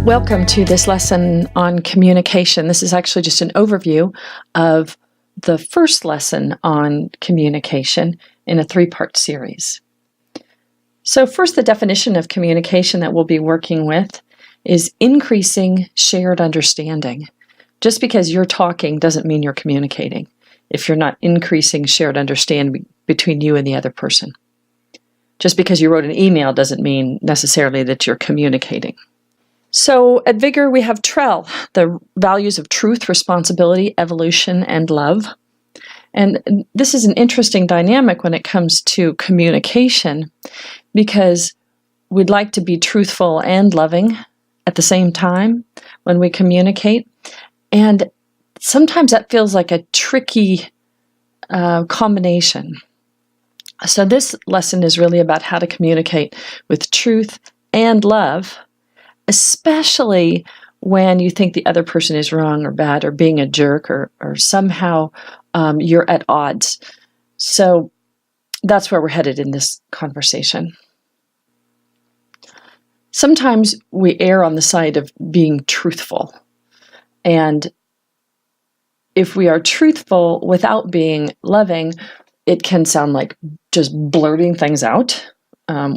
Welcome to this lesson on communication. This is actually just an overview of the first lesson on communication in a three-part series. So first, the definition of communication that we'll be working with is increasing shared understanding. Just because you're talking doesn't mean you're communicating if you're not increasing shared understanding between you and the other person. Just because you wrote an email doesn't mean necessarily that you're communicating. So at Vigor, we have TREL, the values of truth, responsibility, evolution, and love. And this is an interesting dynamic when it comes to communication because we'd like to be truthful and loving at the same time when we communicate. And sometimes that feels like a tricky combination. So this lesson is really about how to communicate with truth and love, especially when you think the other person is wrong or bad or being a jerk or somehow you're at odds. So that's where we're headed in this conversation. Sometimes we err on the side of being truthful. And if we are truthful without being loving, it can sound like just blurting things out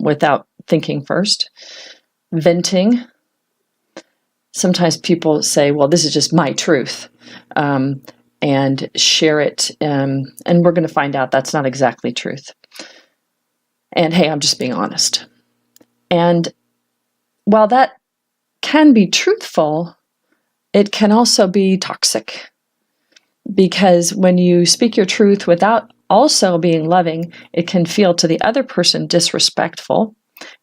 without thinking first, venting. Sometimes people say, well, this is just my truth, and share it, and we're going to find out that's not exactly truth. And hey, I'm just being honest. And while that can be truthful, it can also be toxic. Because when you speak your truth without also being loving, it can feel to the other person disrespectful.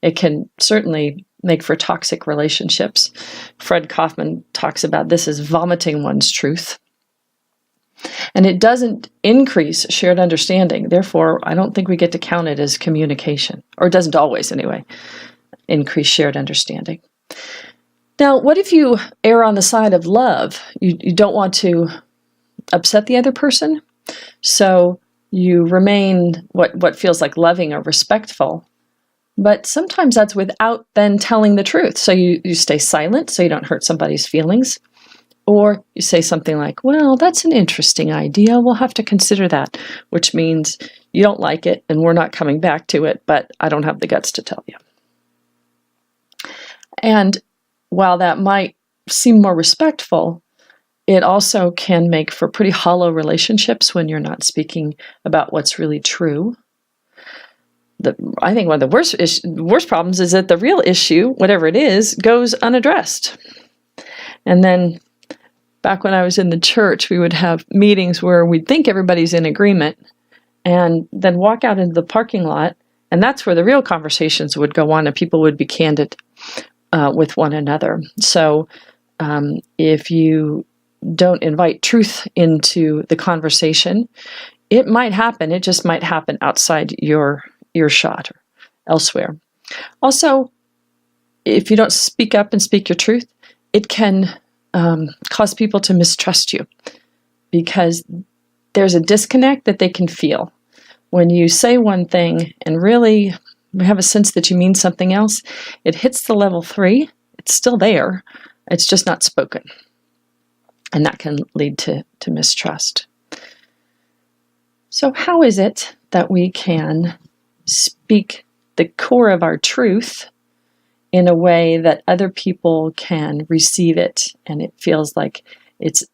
It can certainly make for toxic relationships. Fred Kaufman talks about this as vomiting one's truth. And it doesn't increase shared understanding. Therefore, I don't think we get to count it as communication, or it doesn't always anyway, increase shared understanding. Now, what if you err on the side of love? You don't want to upset the other person, so you remain what feels like loving or respectful. But sometimes that's without then telling the truth. So you stay silent so you don't hurt somebody's feelings. Or you say something like, well, that's an interesting idea. We'll have to consider that, which means you don't like it and we're not coming back to it, but I don't have the guts to tell you. And while that might seem more respectful, it also can make for pretty hollow relationships when you're not speaking about what's really true. I think one of the worst problems is that the real issue, whatever it is, goes unaddressed. And then back when I was in the church, we would have meetings where we'd think everybody's in agreement and then walk out into the parking lot, and that's where the real conversations would go on and people would be candid with one another. So if you don't invite truth into the conversation, it might happen. It just might happen outside your earshot or elsewhere. Also, if you don't speak up and speak your truth, it can cause people to mistrust you because there's a disconnect that they can feel. When you say one thing and really have a sense that you mean something else, it hits the level 3. It's still there. It's just not spoken. And that can lead to mistrust. So how is it that we can speak the core of our truth in a way that other people can receive it and it feels like it's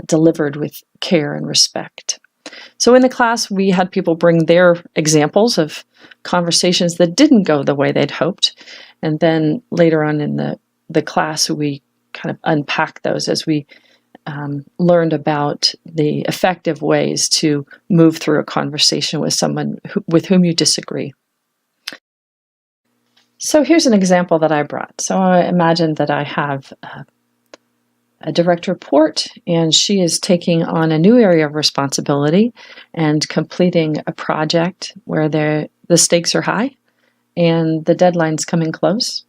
delivered with care and respect? So in the class, we had people bring their examples of conversations that didn't go the way they'd hoped. And then later on in the class, we kind of unpacked those as we learned about the effective ways to move through a conversation with someone with whom you disagree. So here's an example that I brought. So I imagine that I have a direct report, and she is taking on a new area of responsibility and completing a project where the stakes are high and the deadline's coming close.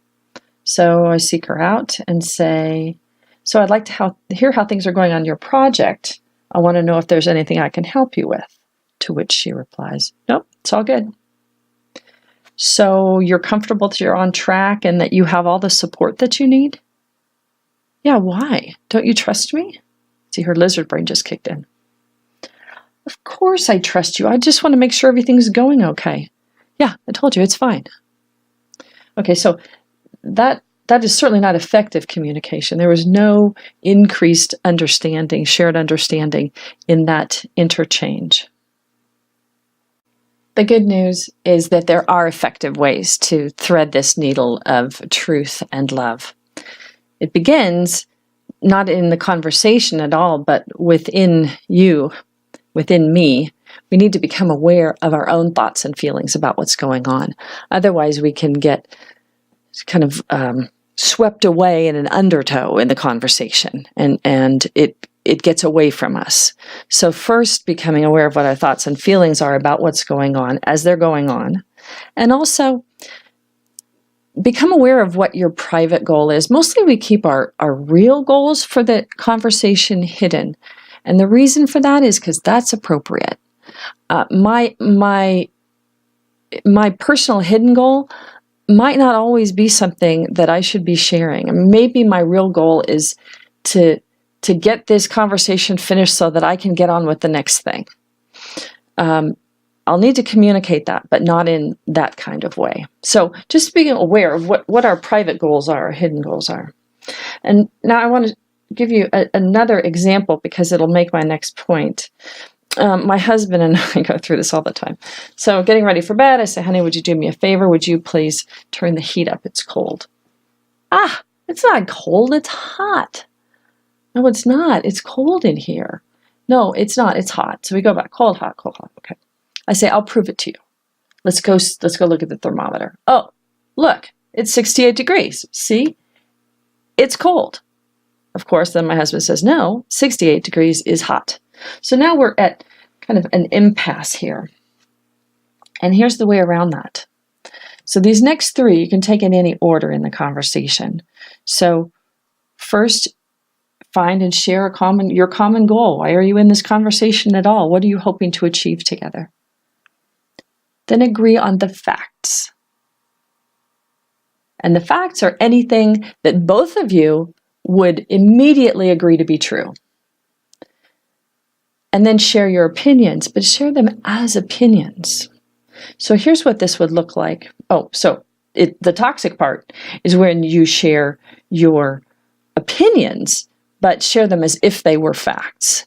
So I seek her out and say, so I'd like to hear how things are going on your project. I want to know if there's anything I can help you with. To which she replies, nope, it's all good. So you're comfortable that you're on track and that you have all the support that you need? Yeah, why? Don't you trust me? See, her lizard brain just kicked in. Of course I trust you. I just want to make sure everything's going okay. Yeah, I told you, it's fine. Okay, so that is certainly not effective communication. There was no increased understanding, shared understanding in that interchange. The good news is that there are effective ways to thread this needle of truth and love. It begins not in the conversation at all, but within you, within me. We need to become aware of our own thoughts and feelings about what's going on. Otherwise, we can get kind of swept away in an undertow in the conversation, and it gets away from us. So first, becoming aware of what our thoughts and feelings are about what's going on as they're going on, and also become aware of what your private goal is. Mostly we keep our real goals for the conversation hidden. And the reason for that is because that's appropriate. My personal hidden goal might not always be something that I should be sharing. Maybe my real goal is to get this conversation finished so that I can get on with the next thing. I'll need to communicate that, but not in that kind of way. So just being aware of what our private goals are, our hidden goals are. And now I want to give you another example because it'll make my next point. My husband and I go through this all the time. So getting ready for bed, I say, honey, would you do me a favor? Would you please turn the heat up? It's cold. Ah, it's not cold. It's hot. No, it's not. It's cold in here. No, it's not. It's hot. So we go back. Cold, hot, cold, hot. Okay. I say, I'll prove it to you. Let's go look at the thermometer. Oh, look, it's 68 degrees. See? It's cold. Of course, then my husband says, no, 68 degrees is hot. So now we're at kind of an impasse here. And here's the way around that. So these next three, you can take in any order in the conversation. So first, find and share your common goal. Why are you in this conversation at all? What are you hoping to achieve together? Then agree on the facts. And the facts are anything that both of you would immediately agree to be true. And then share your opinions, but share them as opinions. So here's what this would look like. Oh, so the toxic part is when you share your opinions, but share them as if they were facts.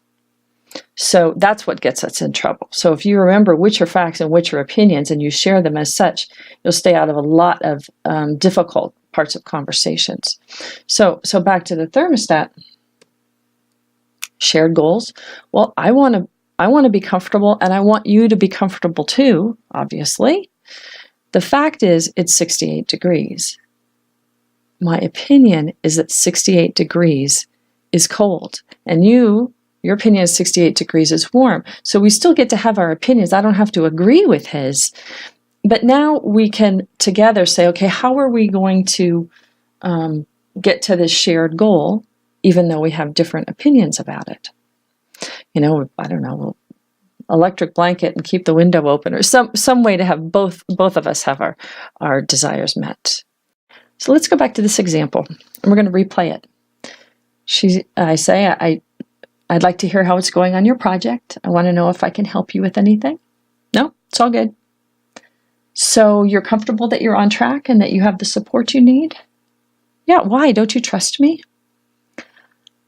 So that's what gets us in trouble. So if you remember which are facts and which are opinions and you share them as such, you'll stay out of a lot of difficult parts of conversations. So back to the thermostat. Shared goals. Well, I want to be comfortable and I want you to be comfortable too, obviously. The fact is it's 68 degrees. My opinion is that 68 degrees is cold and your opinion is 68 degrees is warm. So we still get to have our opinions. I don't have to agree with his. But now we can together say, okay, how are we going to get to this shared goal, even though we have different opinions about it? I don't know, electric blanket and keep the window open, or some way to have both of us have our desires met. So let's go back to this example, and we're going to replay it. I say, I'd like to hear how it's going on your project. I want to know if I can help you with anything. No, it's all good. So you're comfortable that you're on track and that you have the support you need? Yeah, why? Don't you trust me?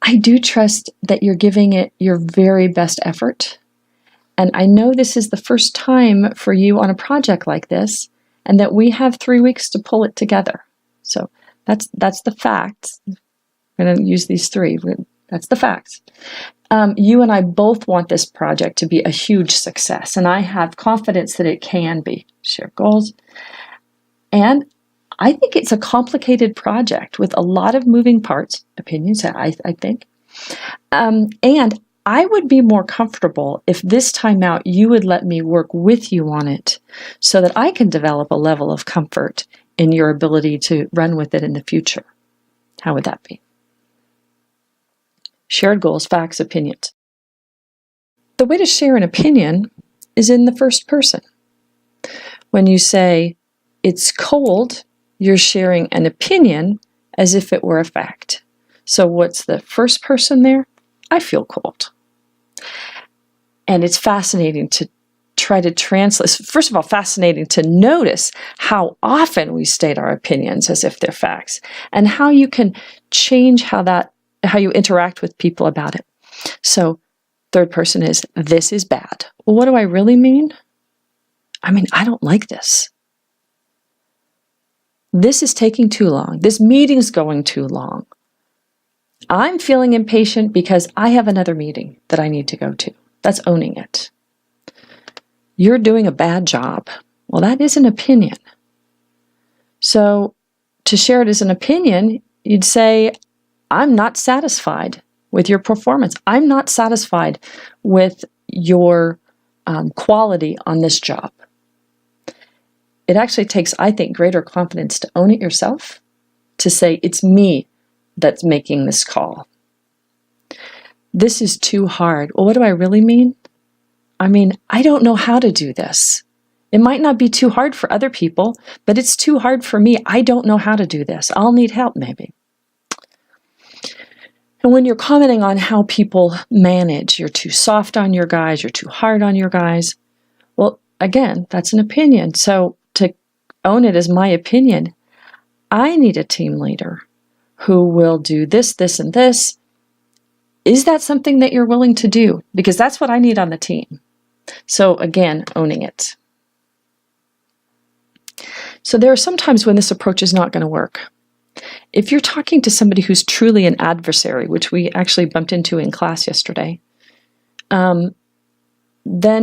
I do trust that you're giving it your very best effort. And I know this is the first time for you on a project like this, and that we have 3 weeks to pull it together. So that's the facts. I'm going to use these three. That's the facts. You and I both want this project to be a huge success, and I have confidence that it can be. Share goals. And I think it's a complicated project with a lot of moving parts, opinions, I think. And I would be more comfortable if this time out you would let me work with you on it so that I can develop a level of comfort in your ability to run with it in the future. How would that be? Shared goals, facts, opinions. The way to share an opinion is in the first person. When you say, it's cold, you're sharing an opinion as if it were a fact. So what's the first person there? I feel cold. And it's fascinating to try to translate. First of all, fascinating to notice how often we state our opinions as if they're facts, and how you can change how you interact with people about it. So third person is, this is bad. Well, what do I really mean? I mean, I don't like this. This is taking too long. This meeting's going too long. I'm feeling impatient because I have another meeting that I need to go to. That's owning it. You're doing a bad job. Well, that is an opinion. So to share it as an opinion, you'd say, I'm not satisfied with your performance. I'm not satisfied with your quality on this job. It actually takes, I think, greater confidence to own it yourself, to say, it's me that's making this call. This is too hard. Well, what do I really mean? I mean, I don't know how to do this. It might not be too hard for other people, but it's too hard for me. I don't know how to do this. I'll need help, maybe. And when you're commenting on how people manage, you're too soft on your guys, you're too hard on your guys, well, again, that's an opinion. So to own it as my opinion, I need a team leader who will do this, this, and this. Is that something that you're willing to do? Because that's what I need on the team. So again, owning it. So there are some times when this approach is not going to work. If you're talking to somebody who's truly an adversary, which we actually bumped into in class yesterday, then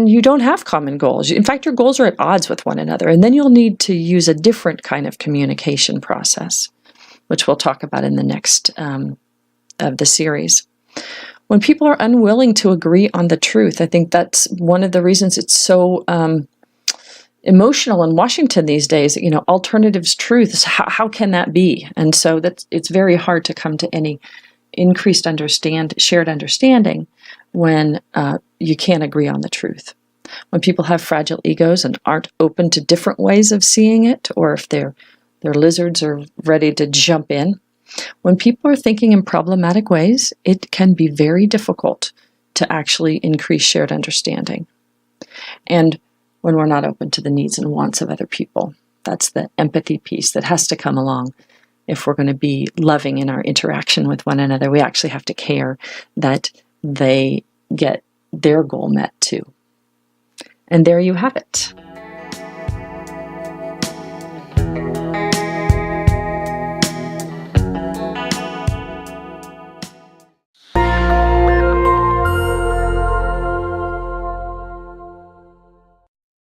you don't have common goals. In fact, your goals are at odds with one another, and then you'll need to use a different kind of communication process, which we'll talk about in the next of the series. When people are unwilling to agree on the truth, I think that's one of the reasons it's so emotional in Washington these days. You know, alternatives, truths, how can that be? And so it's very hard to come to any increased shared understanding when you can't agree on the truth. When people have fragile egos and aren't open to different ways of seeing it, or if their lizards are ready to jump in. When people are thinking in problematic ways, it can be very difficult to actually increase shared understanding. And when we're not open to the needs and wants of other people, that's the empathy piece that has to come along. If we're going to be loving in our interaction with one another, we actually have to care that they get their goal met too. And there you have it.